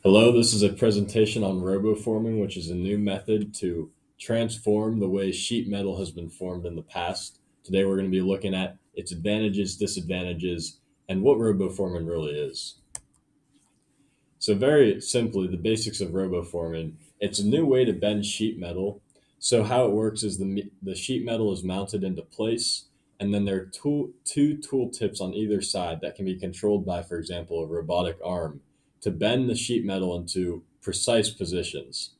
Hello, this is a presentation on roboforming, which is a new method to transform the way sheet metal has been formed in the past. Today, we're going to be looking at its advantages, disadvantages, and what roboforming really is. So, very simply, the basics of roboforming. It's a new way to bend sheet metal. So, how it works is the sheet metal is mounted into place, and then there are two tool tips on either side that can be controlled by, for example, a robotic arm to bend the sheet metal into precise positions.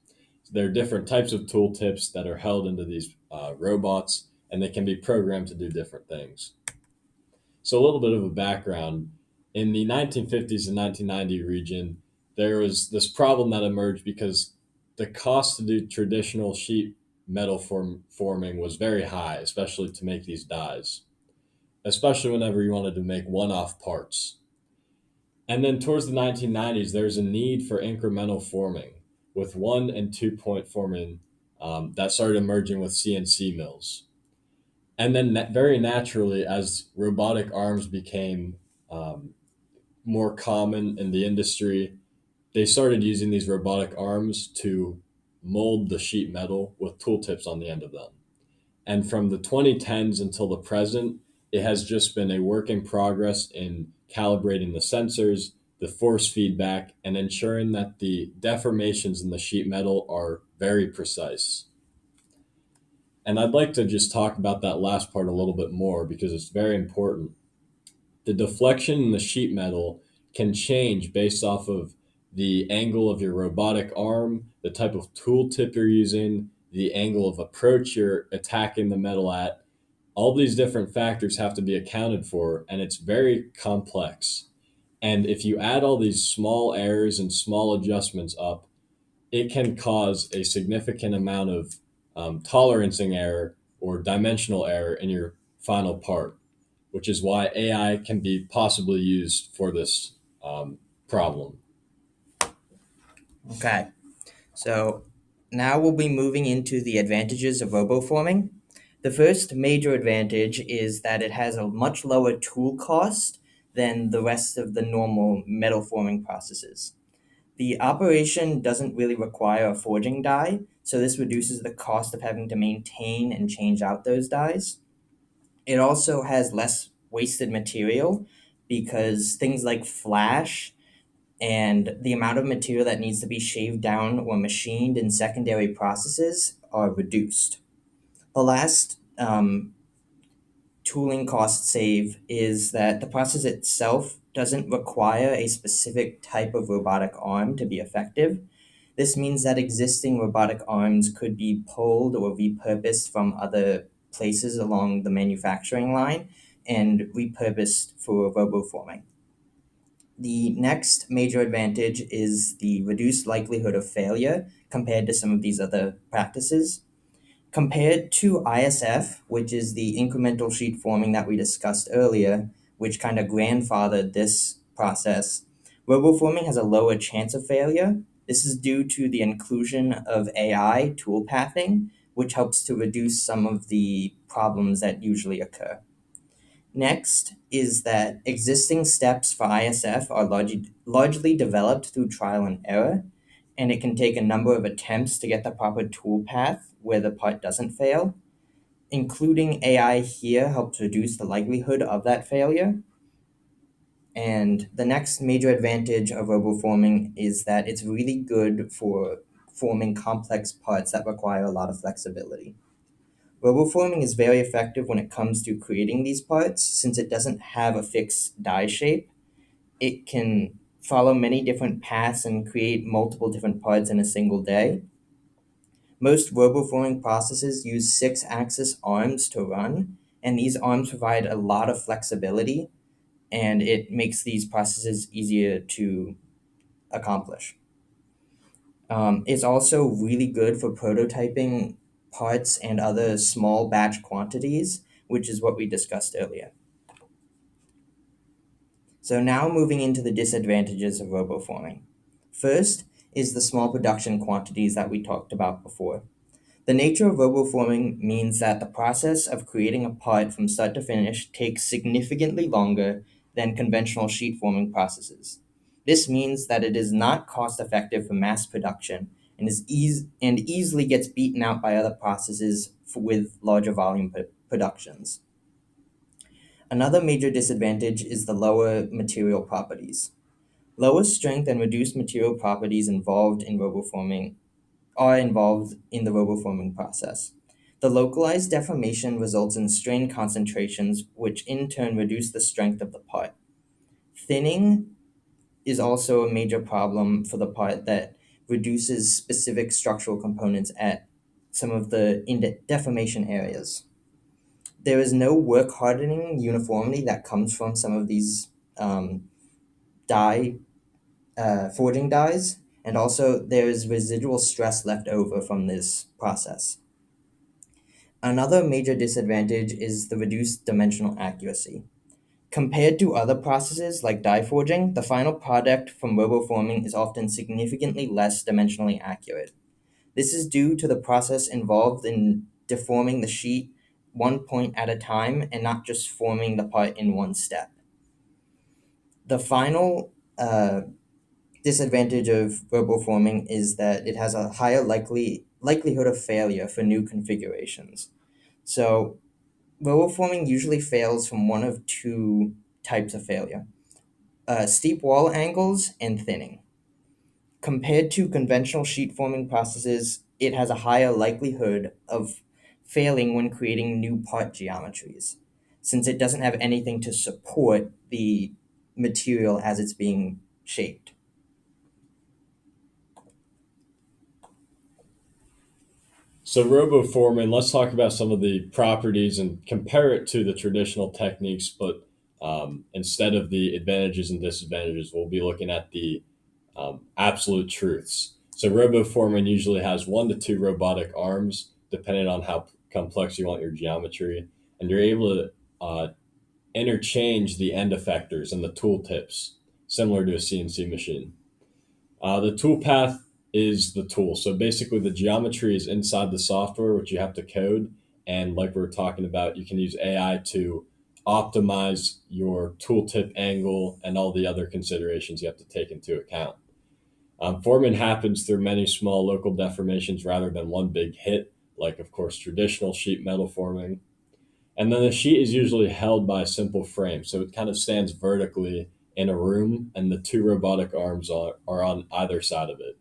There are different types of tool tips that are held into these robots, and they can be programmed to do different things. So, a little bit of a background. In the 1950s and 1990 region, there was this problem that emerged because the cost to do traditional sheet metal forming was very high, especially to make these dies, especially whenever you wanted to make one off parts. And then towards the 1990s, there's a need for incremental forming with 1 and 2 point forming that started emerging with CNC mills. And then very naturally, as robotic arms became um, more common in the industry, they started using these robotic arms to mold the sheet metal with tooltips on the end of them. And from the 2010s until the present, it has just been a work in progress in calibrating the sensors, the force feedback, and ensuring that the deformations in the sheet metal are very precise. And I'd like to just talk about that last part a little bit more because it's very important. The deflection in the sheet metal can change based off of the angle of your robotic arm, the type of tool tip you're using, the angle of approach you're attacking the metal at. All these different factors have to be accounted for, and it's very complex. And if you add all these small errors and small adjustments up, it can cause a significant amount of tolerancing error or dimensional error in your final part, which is why AI can be possibly used for this problem. Okay, so now we'll be moving into the advantages of roboforming. The first major advantage is that it has a much lower tool cost than the rest of the normal metal forming processes. The operation doesn't really require a forging die, so this reduces the cost of having to maintain and change out those dies. It also has less wasted material because things like flash and the amount of material that needs to be shaved down or machined in secondary processes are reduced. The last tooling cost save is that the process itself doesn't require a specific type of robotic arm to be effective. This means that existing robotic arms could be pulled or repurposed from other places along the manufacturing line and repurposed for roboforming. The next major advantage is the reduced likelihood of failure compared to some of these other practices. Compared to ISF, which is the incremental sheet forming that we discussed earlier, which kind of grandfathered this process, roboforming has a lower chance of failure. This is due to the inclusion of AI tool pathing, which helps to reduce some of the problems that usually occur. Next is that existing steps for ISF are largely developed through trial and error, and it can take a number of attempts to get the proper tool path where the part doesn't fail. Including AI here helps reduce the likelihood of that failure. And the next major advantage of roboforming is that it's really good for forming complex parts that require a lot of flexibility. Roboforming is very effective when it comes to creating these parts since it doesn't have a fixed die shape. It can follow many different paths and create multiple different parts in a single day. Most roboforming processes use six-axis arms to run, and these arms provide a lot of flexibility, and it makes these processes easier to accomplish. It's also really good for prototyping parts and other small batch quantities, which is what we discussed earlier. So now moving into the disadvantages of roboforming. First is the small production quantities that we talked about before. The nature of roboforming means that the process of creating a part from start to finish takes significantly longer than conventional sheet forming processes. This means that it is not cost effective for mass production and easily gets beaten out by other processes with larger volume productions. Another major disadvantage is the lower material properties. Lower strength and reduced material properties involved in roboforming are involved in the roboforming process. The localized deformation results in strain concentrations, which in turn reduce the strength of the part. Thinning is also a major problem for the part that reduces specific structural components at some of the deformation areas. There is no work hardening uniformity that comes from some of these die forging dies, and also there is residual stress left over from this process. Another major disadvantage is the reduced dimensional accuracy. Compared to other processes like die forging, the final product from roboforming is often significantly less dimensionally accurate. This is due to the process involved in deforming the sheet one point at a time and not just forming the part in one step. The final disadvantage of roboforming is that it has a higher likelihood of failure for new configurations. So roboforming usually fails from one of two types of failure: steep wall angles and thinning. Compared to conventional sheet forming processes, it has a higher likelihood of failing when creating new part geometries, since it doesn't have anything to support the material as it's being shaped. So roboforming, let's talk about some of the properties and compare it to the traditional techniques, but instead of the advantages and disadvantages, we'll be looking at the absolute truths. So roboforming usually has 1 to 2 robotic arms, depending on how complex you want your geometry, and you're able to interchange the end effectors and the tool tips, similar to a CNC machine. The toolpath is the tool. So basically, the geometry is inside the software, which you have to code. And like we were talking about, you can use AI to optimize your tooltip angle and all the other considerations you have to take into account. Forming happens through many small local deformations rather than one big hit, like, of course, traditional sheet metal forming. And then the sheet is usually held by a simple frame. So it kind of stands vertically in a room, and the 2 robotic arms are on either side of it.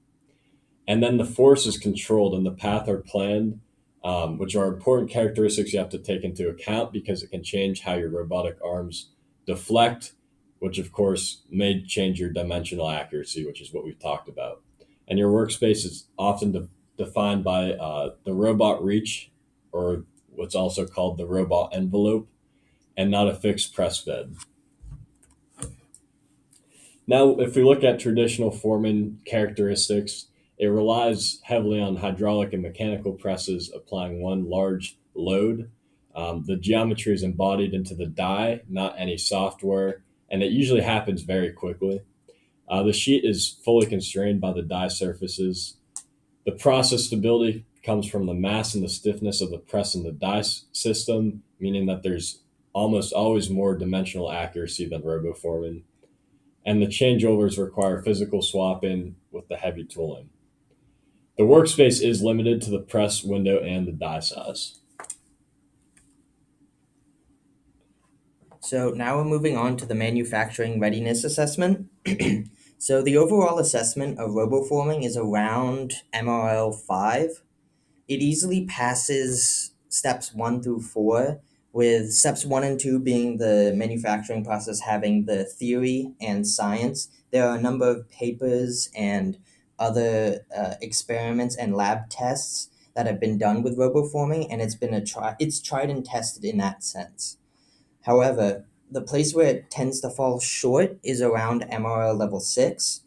And then the force is controlled and the path are planned, which are important characteristics you have to take into account because it can change how your robotic arms deflect, which of course may change your dimensional accuracy, which is what we've talked about. And your workspace is often defined by the robot reach, or what's also called the robot envelope, and not a fixed press bed. Now, if we look at traditional forming characteristics, it relies heavily on hydraulic and mechanical presses applying one large load. The geometry is embodied into the die, not any software, and it usually happens very quickly. The sheet is fully constrained by the die surfaces. The process stability comes from the mass and the stiffness of the press and the die system, meaning that there's almost always more dimensional accuracy than roboforming, and the changeovers require physical swapping with the heavy tooling. The workspace is limited to the press window and the die size. So now we're moving on to the manufacturing readiness assessment. So the overall assessment of roboforming is around MRL 5. It easily passes steps 1 through 4, with steps 1 and 2 being the manufacturing process having the theory and science. There are a number of papers and other experiments and lab tests that have been done with roboforming, and it's tried and tested in that sense. However, the place where it tends to fall short is around MRL level 6.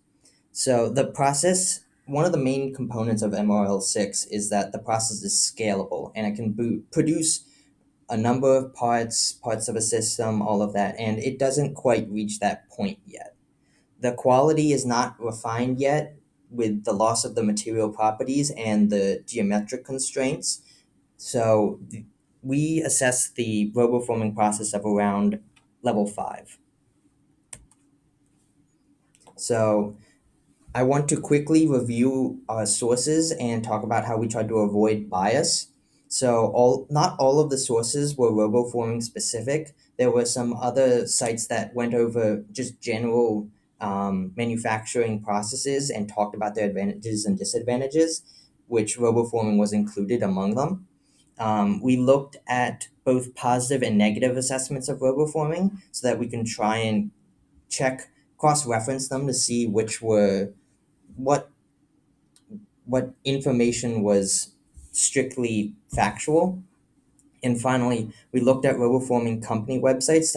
So the process, one of the main components of MRL 6 is that the process is scalable and it can produce a number of parts of a system, all of that, and it doesn't quite reach that point yet. The quality is not refined yet with the loss of the material properties and the geometric constraints. So we assess the roboforming process of around level 5. So I want to quickly review our sources and talk about how we tried to avoid bias. So not all of the sources were roboforming specific. There were some other sites that went over just general manufacturing processes and talked about their advantages and disadvantages, which roboforming was included among them. We looked at both positive and negative assessments of roboforming so that we can try and check cross-reference them to see which were what what information was strictly factual. And finally, we looked at roboforming company websites